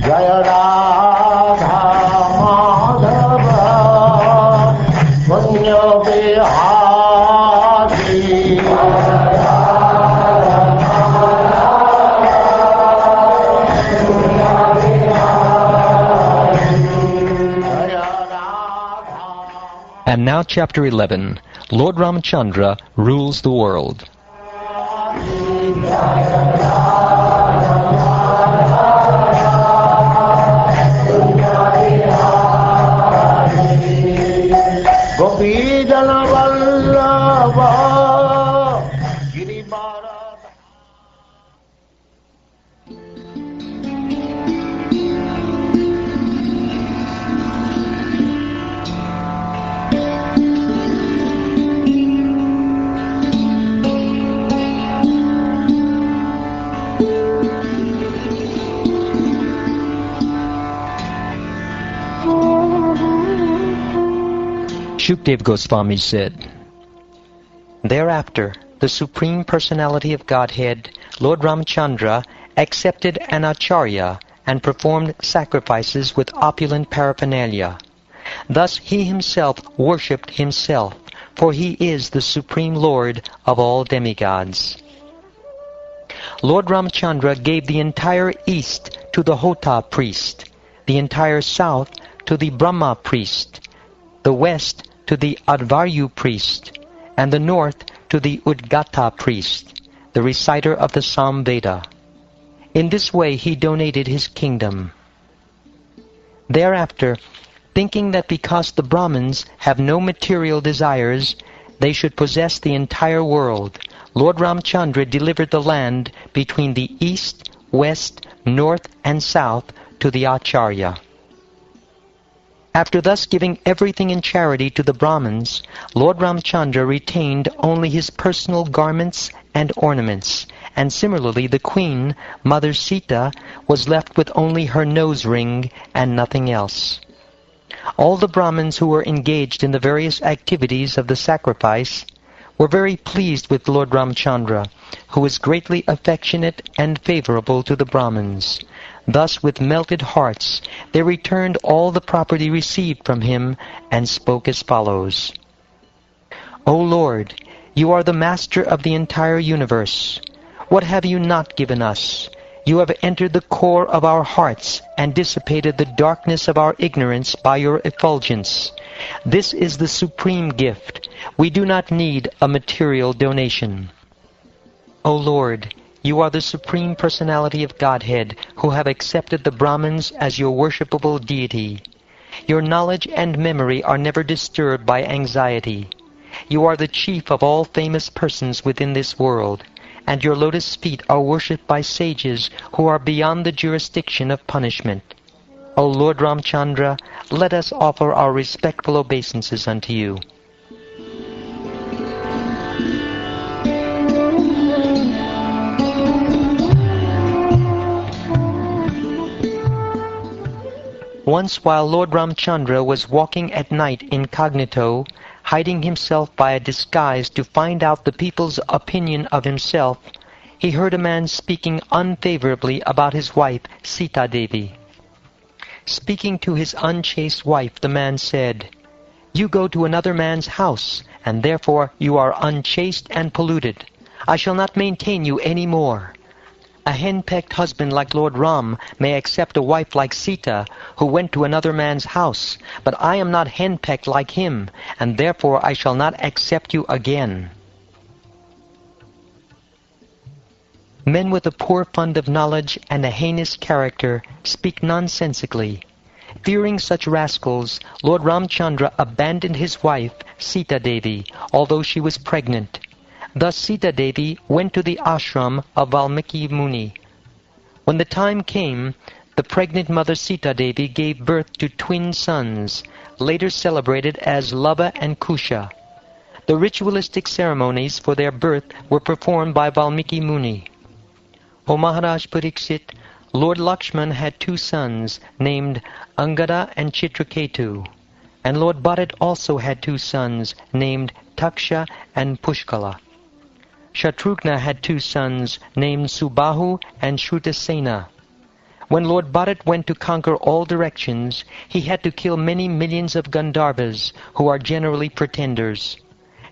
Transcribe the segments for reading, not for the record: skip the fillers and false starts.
Jaya Radha Madhava Punya Vihari And now chapter 11. Lord Ramacandra rules the world. Gopi Jana Vallabha Giribara. Shukdev Goswami said, Thereafter, the Supreme Personality of Godhead, Lord Ramacandra, accepted an acharya and performed sacrifices with opulent paraphernalia. Thus he himself worshipped himself, for he is the Supreme Lord of all demigods. Lord Ramacandra gave the entire east to the Hota priest, the entire south to the Brahma priest, the west to the Advaryu priest, and the north to the Udgata priest, the reciter of the Samveda. In this way he donated his kingdom. Thereafter, thinking that because the Brahmins have no material desires, they should possess the entire world, Lord Ramacandra delivered the land between the east, west, north, and south to the Acharya. After thus giving everything in charity to the Brahmins, Lord Ramacandra retained only his personal garments and ornaments, and similarly the queen, Mother Sita, was left with only her nose ring and nothing else. All the Brahmins who were engaged in the various activities of the sacrifice were very pleased with Lord Ramacandra, who was greatly affectionate and favorable to the Brahmins. Thus, with melted hearts, they returned all the property received from him and spoke as follows. O Lord, you are the master of the entire universe. What have you not given us? You have entered the core of our hearts and dissipated the darkness of our ignorance by your effulgence. This is the supreme gift. We do not need a material donation. O Lord, you are the Supreme Personality of Godhead, who have accepted the Brahmins as your worshipable deity. Your knowledge and memory are never disturbed by anxiety. You are the chief of all famous persons within this world, and your lotus feet are worshipped by sages who are beyond the jurisdiction of punishment. O Lord Ramacandra, let us offer our respectful obeisances unto you. Once while Lord Ramacandra was walking at night incognito, hiding himself by a disguise to find out the people's opinion of himself, he heard a man speaking unfavorably about his wife, Sita Devi. Speaking to his unchaste wife, the man said, You go to another man's house, and therefore you are unchaste and polluted. I shall not maintain you any more. A henpecked husband like Lord Ram may accept a wife like Sita, who went to another man's house, but I am not henpecked like him, and therefore I shall not accept you again. Men with a poor fund of knowledge and a heinous character speak nonsensically. Fearing such rascals, Lord Ramacandra abandoned his wife, Sita Devi, although she was pregnant. Thus Sita Devi went to the ashram of Valmiki Muni. When the time came, the pregnant mother Sita Devi gave birth to twin sons, later celebrated as Lava and Kusha. The ritualistic ceremonies for their birth were performed by Valmiki Muni. O Maharaj Pariksit, Lord Lakshman had two sons named Angada and Chitraketu, and Lord Bharat also had two sons named Taksha and Pushkala. Shatrughna had two sons named Subahu and Shrutasena. When Lord Bharat went to conquer all directions, he had to kill many millions of Gandharvas, who are generally pretenders.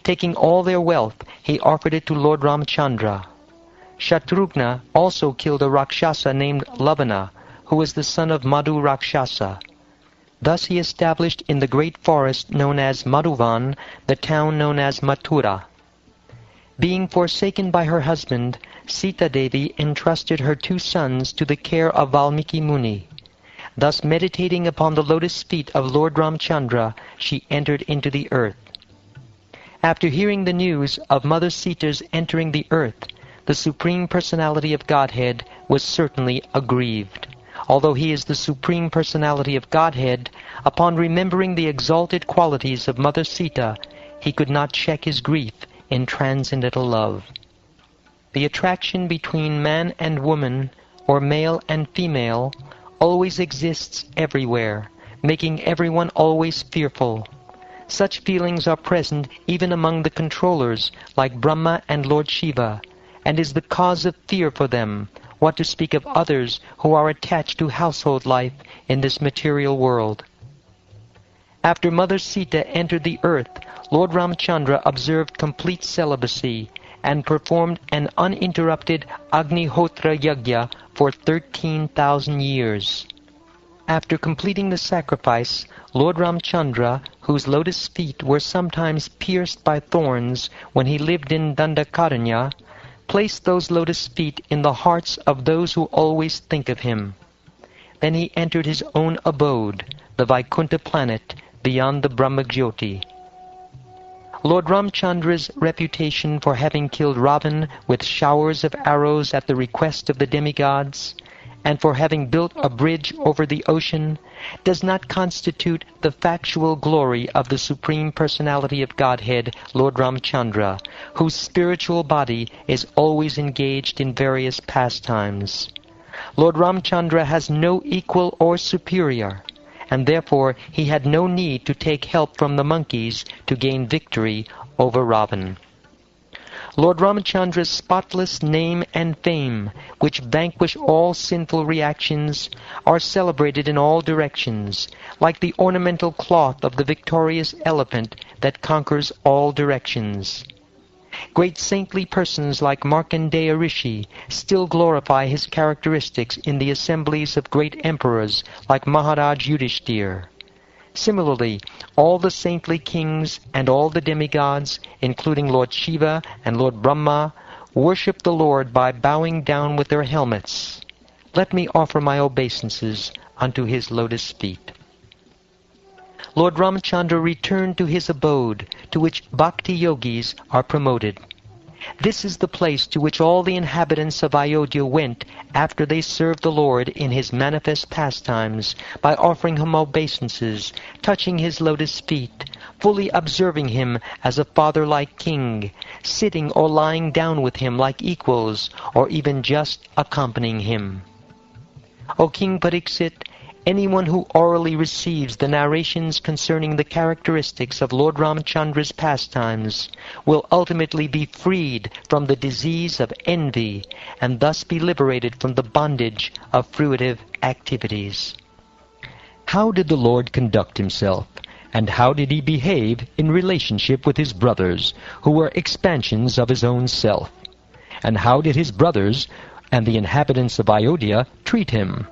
Taking all their wealth, he offered it to Lord Ramchandra. Shatrughna also killed a Rakshasa named Lavana, who was the son of Madhu Rakshasa. Thus he established in the great forest known as Madhuvan the town known as Mathura. Being forsaken by her husband, Sita Devi entrusted her 2 sons to the care of Valmiki Muni. Thus, meditating upon the lotus feet of Lord Ramchandra, she entered into the earth. After hearing the news of Mother Sita's entering the earth, the Supreme Personality of Godhead was certainly aggrieved. Although he is the Supreme Personality of Godhead, upon remembering the exalted qualities of Mother Sita, he could not check his grief in transcendental love. The attraction between man and woman, or male and female, always exists everywhere, making everyone always fearful. Such feelings are present even among the controllers, like Brahma and Lord Shiva, and is the cause of fear for them, what to speak of others who are attached to household life in this material world. After Mother Sita entered the earth, Lord Ramchandra observed complete celibacy and performed an uninterrupted Agnihotra Yajna for 13,000 years. After completing the sacrifice, Lord Ramchandra, whose lotus feet were sometimes pierced by thorns when he lived in Dandakaranya, placed those lotus feet in the hearts of those who always think of him. Then he entered his own abode, the Vaikuntha planet, beyond the Brahmajyoti. Lord Ramchandra's reputation for having killed Ravan with showers of arrows at the request of the demigods, and for having built a bridge over the ocean, does not constitute the factual glory of the Supreme Personality of Godhead, Lord Ramchandra, whose spiritual body is always engaged in various pastimes. Lord Ramchandra has no equal or superior, and therefore he had no need to take help from the monkeys to gain victory over Ravan. Lord Ramachandra's spotless name and fame, which vanquish all sinful reactions, are celebrated in all directions, like the ornamental cloth of the victorious elephant that conquers all directions. Great saintly persons like Markandeya Rishi still glorify his characteristics in the assemblies of great emperors like Maharaj Yudhishthir. Similarly, all the saintly kings and all the demigods, including Lord Shiva and Lord Brahma, worship the Lord by bowing down with their helmets. Let me offer my obeisances unto his lotus feet. Lord Ramchandra returned to his abode, to which bhakti yogis are promoted. This is the place to which all the inhabitants of Ayodhya went after they served the Lord in his manifest pastimes by offering him obeisances, touching his lotus feet, fully observing him as a father-like king, sitting or lying down with him like equals, or even just accompanying him. O King Pariksit, anyone who orally receives the narrations concerning the characteristics of Lord Ramchandra's pastimes will ultimately be freed from the disease of envy and thus be liberated from the bondage of fruitive activities. How did the Lord conduct himself, and how did he behave in relationship with his brothers, who were expansions of his own self? And how did his brothers and the inhabitants of Ayodhya treat him?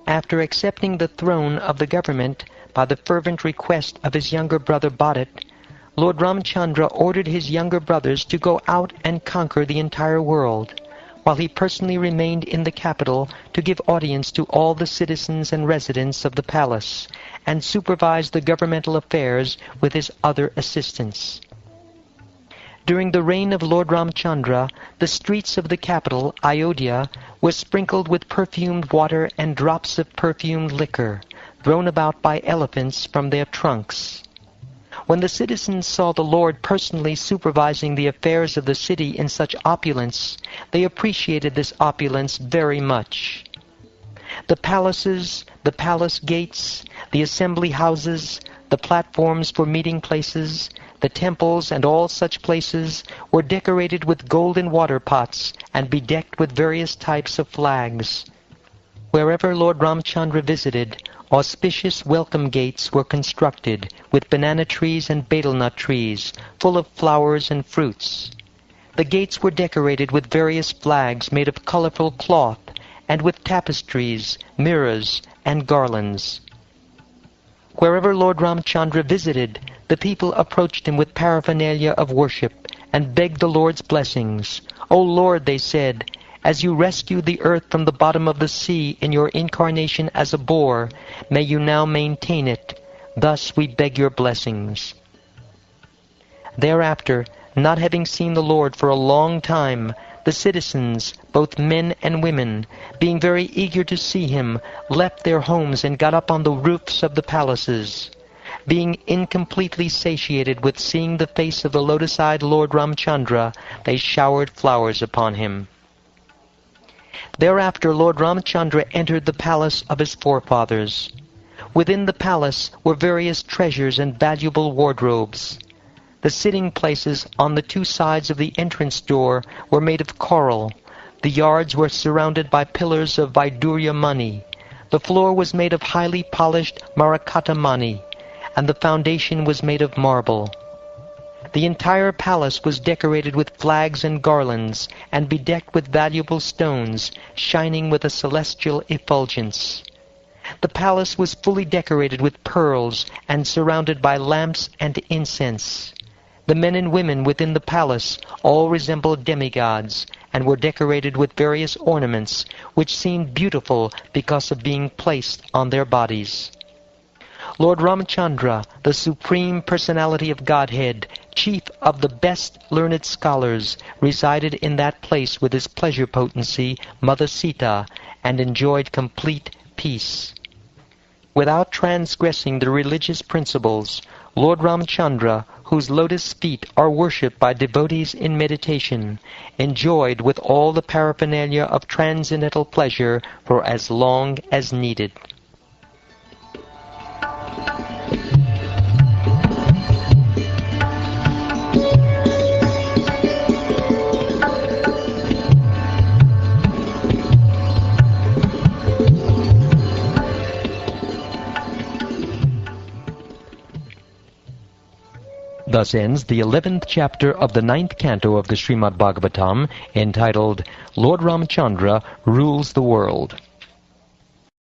After accepting the throne of the government by the fervent request of his younger brother Bharat, Lord Ramchandra ordered his younger brothers to go out and conquer the entire world, while he personally remained in the capital to give audience to all the citizens and residents of the palace, and supervise the governmental affairs with his other assistants. During the reign of Lord Ramchandra, the streets of the capital, Ayodhya, were sprinkled with perfumed water and drops of perfumed liquor, thrown about by elephants from their trunks. When the citizens saw the Lord personally supervising the affairs of the city in such opulence, they appreciated this opulence very much. The palaces, the palace gates, the assembly houses, the platforms for meeting places, the temples and all such places were decorated with golden water pots and bedecked with various types of flags. Wherever Lord Ramchandra visited, auspicious welcome gates were constructed with banana trees and betel nut trees, full of flowers and fruits. The gates were decorated with various flags made of colorful cloth, and with tapestries, mirrors, and garlands. Wherever Lord Ramchandra visited, the people approached him with paraphernalia of worship and begged the Lord's blessings. "O Lord," they said, "as you rescued the earth from the bottom of the sea in your incarnation as a boar, may you now maintain it. Thus we beg your blessings." Thereafter, not having seen the Lord for a long time, the citizens, both men and women, being very eager to see him, left their homes and got up on the roofs of the palaces. Being incompletely satiated with seeing the face of the lotus-eyed Lord Ramchandra, they showered flowers upon him. Thereafter Lord Ramchandra entered the palace of his forefathers. Within the palace were various treasures and valuable wardrobes. The sitting places on the two sides of the entrance door were made of coral. The yards were surrounded by pillars of Vaidurya money. The floor was made of highly polished Marakata money, and the foundation was made of marble. The entire palace was decorated with flags and garlands, and bedecked with valuable stones, shining with a celestial effulgence. The palace was fully decorated with pearls, and surrounded by lamps and incense. The men and women within the palace all resembled demigods, and were decorated with various ornaments, which seemed beautiful because of being placed on their bodies. Lord Ramacandra, the Supreme Personality of Godhead, chief of the best learned scholars, resided in that place with his pleasure potency, Mother Sita, and enjoyed complete peace. Without transgressing the religious principles, Lord Ramchandra, whose lotus feet are worshipped by devotees in meditation, enjoyed with all the paraphernalia of transcendental pleasure for as long as needed. Thus ends the 11th chapter of the 9th canto of the Śrīmad-Bhāgavatam, entitled, Lord Ramchandra Rules the World.